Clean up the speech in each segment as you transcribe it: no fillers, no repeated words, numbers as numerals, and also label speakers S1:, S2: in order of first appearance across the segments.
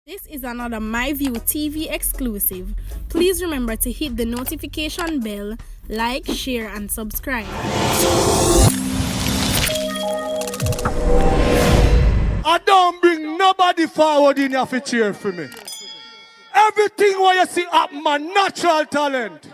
S1: This is another MyView TV exclusive. Please remember to hit the notification bell, like, share, and subscribe.
S2: I don't bring nobody forward in your cheer for me. Everything what you see up, my natural talent.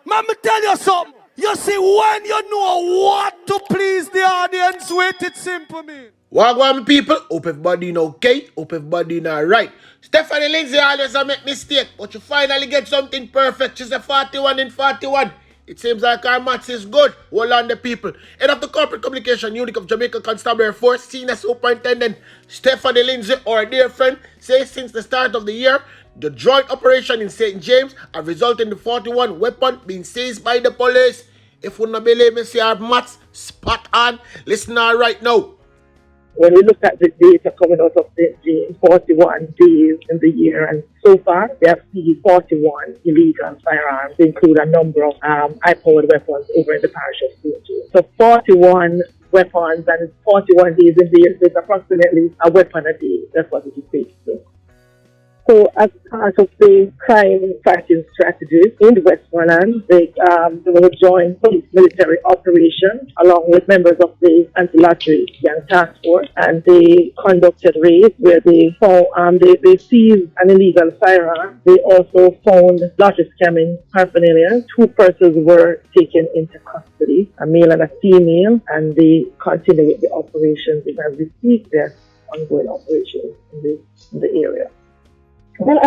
S2: Let me tell you something. You see, when you know what to please the audience with, it's simple, man.
S3: Wagwan people, hope everybody in okay, hope everybody in alright. Stephanie Lindsay always make mistake, but you finally get something perfect. She's a 41 in 41. It seems like our maths is good. Hold on the people. Head of the corporate communication unit of Jamaica Constabulary Force, Senior Superintendent Stephanie Lindsay, our dear friend, says since the start of the year, the joint operation in St. James have resulted in the 41 weapon being seized by the police. If you don't believe me, see our maths spot on. Listen all right now.
S4: When we look at the data coming out of St. James, 41 days in the year, and so far they have seized 41 illegal firearms, to include a number of high-powered weapons over in the parish of St. James. So 41 weapons and 41 days in the year, so it's approximately a weapon a day. That's what it equates to. So as part of the crime fighting strategies in the Westmoreland, they will join police military operation along with members of the anti-lottery young task force, and they conducted raids where they found they seized an illegal firearm. They also found lottery scamming paraphernalia. 2 persons were taken into custody, a male and a female, and they continue with the operations as we speak. There's ongoing operations in the area. Well,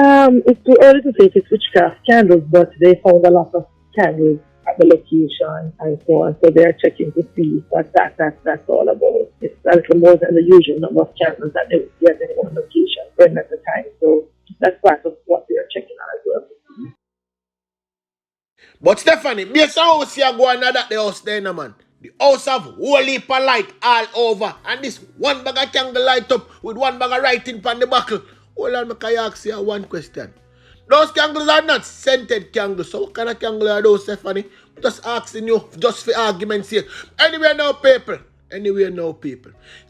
S4: it's too early to say if it's witchcraft candles, but they found a lot of candles at the location and so on. So they're checking to see what that's all about. It's a little more than the usual number of candles that they would see at any one location right at the time. So that's part of what they're checking on as well.
S3: But Stephanie, based on how we see go on at the house there, no, man. The house have whole heap of light all over. And this one bag of candle light up with one bag of writing on the buckle. Hold on, I ask you one question. Those candles are not scented candles. So what kind of candles are those, Stephanie? Just asking you, just for argument's sake. Anyway now, people.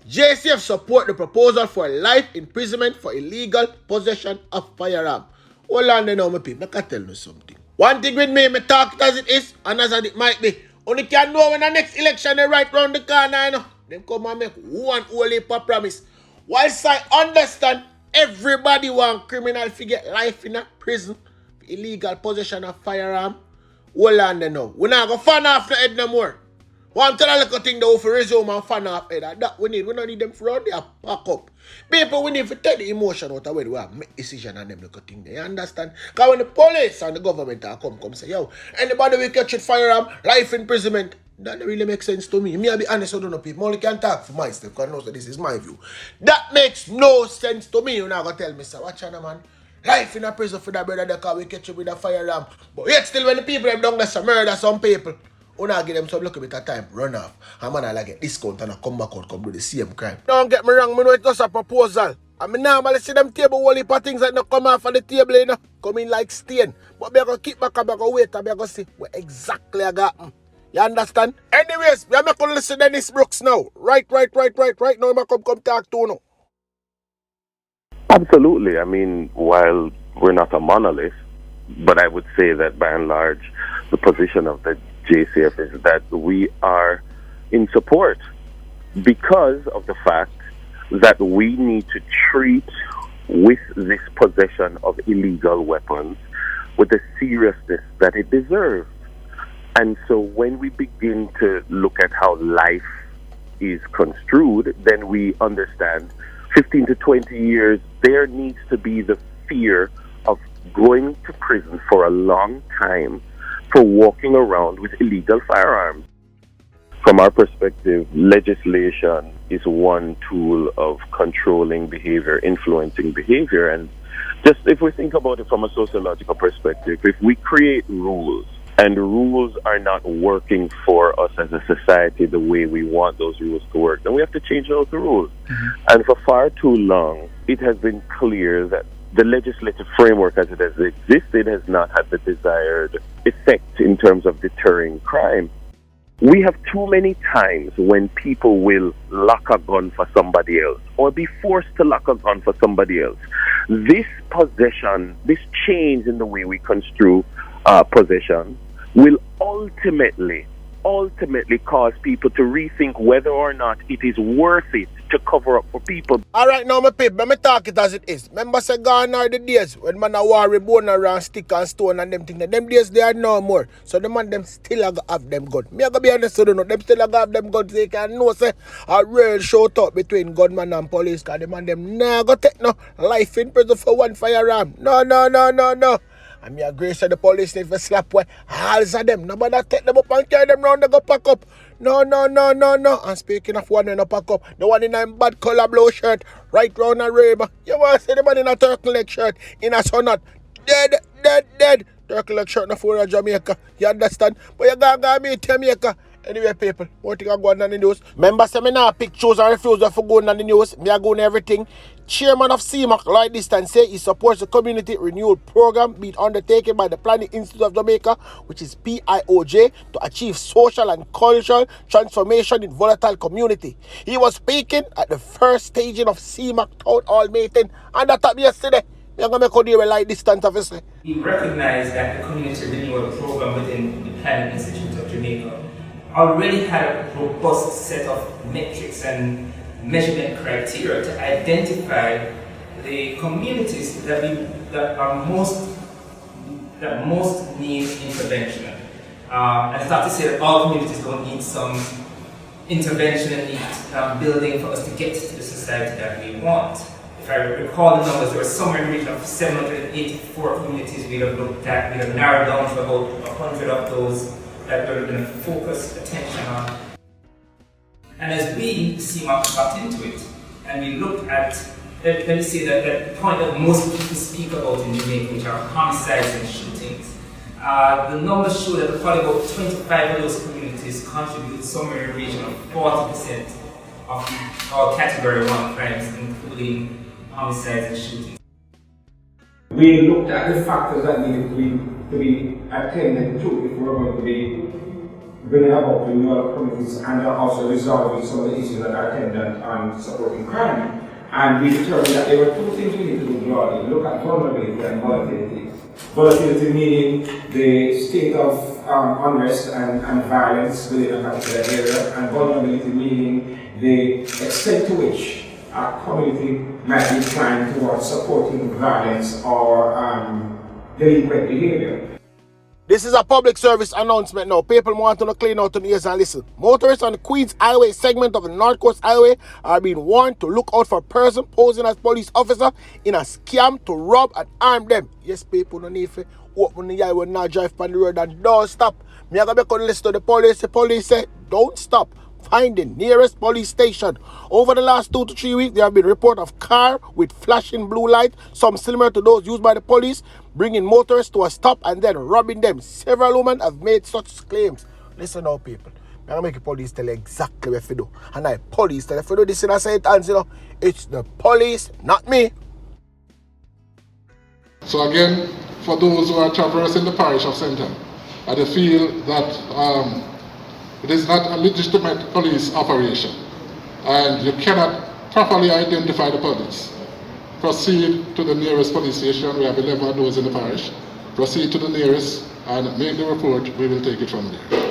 S3: JCF support the proposal for life imprisonment for illegal possession of firearm. Hold on now, my people. I can tell you something. One thing with me talk as it is and as it might be. Only can know when the next election they right round the corner, you know. Them come and make one whole heap of promise. Whilst I understand everybody want criminal to get life in a prison for illegal possession of firearm. Hold on there now. We're not going to fan off the head no more. One tell a little thing that we for resume and fan off head. That we need. We don't need them for out there pack up. People, we need to take the emotion out of where we have make decision on them little thing there. You understand? Because when the police and the government are come say, yo, anybody will catch with firearm, life imprisonment. That really makes sense to me. Me, I'll be honest, I don't know people. I only can talk for myself because I know that this is my view. That makes no sense to me. You're not going to tell me, sir, watch out, man. Life in a prison for that brother that can we catch you with a firearm. But yet still when the people have done this, murder some people, you not give them some little bit of time, run off. And man, I like get discount and I come back out, come do the same crime. Don't get me wrong, I know it's just a proposal. I mean, normally see them table whole heap of things that don't come off of the table, you know, come in like stain. But I'm going to keep back and I'm going to wait and I'm going to see what exactly I got. You understand? Anyways, we are not going to listen to Dennis Brooks now. Right now, I'm come talk to you now.
S5: Absolutely. I mean, while we're not a monolith, but I would say that by and large, the position of the JCF is that we are in support because of the fact that we need to treat with this possession of illegal weapons with the seriousness that it deserves. And so when we begin to look at how life is construed, then we understand 15 to 20 years, there needs to be the fear of going to prison for a long time for walking around with illegal firearms. From our perspective, legislation is one tool of controlling behavior, influencing behavior. And just if we think about it from a sociological perspective, if we create rules, and the rules are not working for us as a society the way we want those rules to work, then we have to change those rules. And for far too long, it has been clear that the legislative framework as it has existed has not had the desired effect in terms of deterring crime. We have too many times when people will lock a gun for somebody else or be forced to lock a gun for somebody else. this possession, this change in the way we construe possession will ultimately cause people to rethink whether or not it is worth it to cover up for people.
S3: Alright now my people, let me talk it as it is. Remember say gone are the days when man a worry bone around stick and stone and them things. Them days they are no more. So the man them still have them gun. Me a go be honest with you, them still have them guns. They can know say a real shout out between gunman and police, cause the man them nah go take no life in prison for one firearm. No. And me agree say the police need to slap away all of them. Nobody take them up and carry them round, they go pack up. No. And speaking of one in a pack up, the one in a bad color blue shirt, right round a Rema. You want to see the man in a turtleneck shirt, in a sonnet, dead. Turtleneck shirt in the Jamaica. You understand? But you gotta meet Jamaica. Anyway, people, more thing I go on the news. Remember, say me now pick shows and refuse to go on the news. Me I go on everything. Chairman of CMOC, Lloyd Distance, say he supports the community renewal program being undertaken by the Planning Institute of Jamaica, which is PIOJ, to achieve social and cultural transformation in volatile community. He was speaking at the first staging of CMOC Town Hall meeting, and that happened yesterday. I'm going to make a deal with Lloyd Distance, obviously.
S6: We recognize that the community renewal program within the Planning Institute of Jamaica already had a robust set of metrics and measurement criteria to identify the communities that most need intervention. And it's not to say that all communities don't need some intervention and need building for us to get to the society that we want. If I recall the numbers, there were somewhere in the region of 784 communities we have looked at. We have narrowed down to about 100 of those that we're going to focus attention on. And as we, CMOC, got into it, and we looked at, let me say that point that most people speak about in Jamaica, which are homicides and shootings, the numbers show that probably about 25 of those communities contribute somewhere in the region of 40% of all Category 1 crimes, including homicides and shootings.
S7: We looked at the factors that needed to be attended to if we're going to be bringing about renewal communities and also resolving some of the issues that are attendant on supporting crime. And we determined that there were two things we need to do broadly. Look at vulnerability and volatility. Volatility meaning the state of unrest and violence within a particular area, and vulnerability meaning the extent to which a community might be inclined towards supporting violence or delinquent behavior.
S3: This is a public service announcement now. People want to clean out their ears and listen. Motorists on the Queens Highway segment of the North Coast Highway are being warned to look out for a person posing as police officer in a scam to rob and harm them. Yes, people don't need to open the eye when not drive on the road and don't stop. Me I go back and listen to the police. The police say, don't stop. Find the nearest police station. Over the last 2 to 3 weeks, there have been reports of cars with flashing blue light, some similar to those used by the police, bringing motorists to a stop and then robbing them. Several women have made such claims. Listen now, people. I'm going to make the police tell you exactly what to do. And I police tell you if you do this in a say it, and you know, it's the police, not me.
S8: So again, for those who are traversing the parish of St. Anne, I feel that it is not a legitimate police operation, and you cannot properly identify the police. Proceed to the nearest police station. We have 11 of those in the parish. Proceed to the nearest and make the report. We will take it from there.